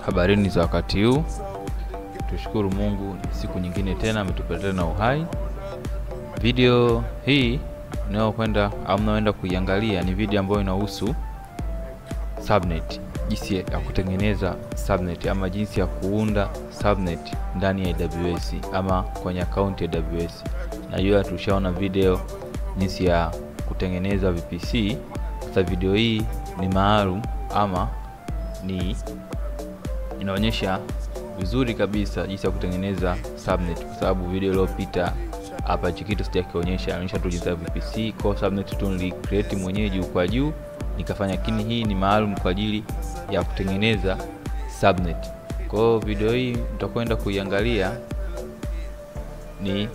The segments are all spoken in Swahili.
Habarini za wakati huu. Tushukuru Mungu, siku nyingine tena ametupatia na uhai. Video hii mnaoenda kuiangalia ni video ambayo inahusu subnet, jinsi ya kutengeneza subnet ama jinsi ya kuunda subnet ndani ya AWS ama kwenye account ya AWS. Najua tushaona video jinsi ya kutengeneza VPC. Sasa video hii ni maalum ama inaonyesha vizuri kabisa jinsi ya kutengeneza subnet, kwa sababu video iliyopita hapa kitu sijakionyesha, inaonyesha tu jinsi ya VPC. Kwa subnet tu nili create mwenyewe juu kwa juu nikafanya, lakini hii ni maalum kwa ajili ya kutengeneza subnet. Kwa video hii mtakwenda kuiangalia ni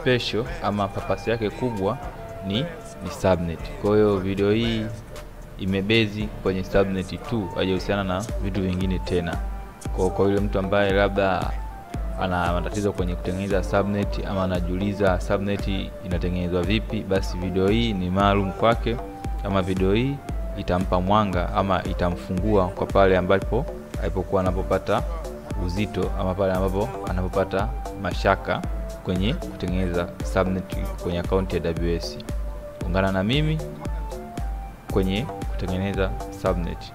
special ama purpose yake kubwa ni subnet. Kwa hiyo video hii imebezi kwenye subnet tu, haijahusiana na vitu vingine tena. Kwa yule mtu ambaye labda ana matatizo kwenye kutengeneza subnet ama anajiuliza subnet inatengenezwa vipi, basi video hii ni maalum kwake. Kama video hii itampa mwanga ama itamfungua kwa pale ambapo alipokuwa anapopata uzito ama pale ambapo anapopata mashaka kwenye kutengeneza subnet kwenye account ya AWS. Ungana na mimi kwenye kutengeneza subnet.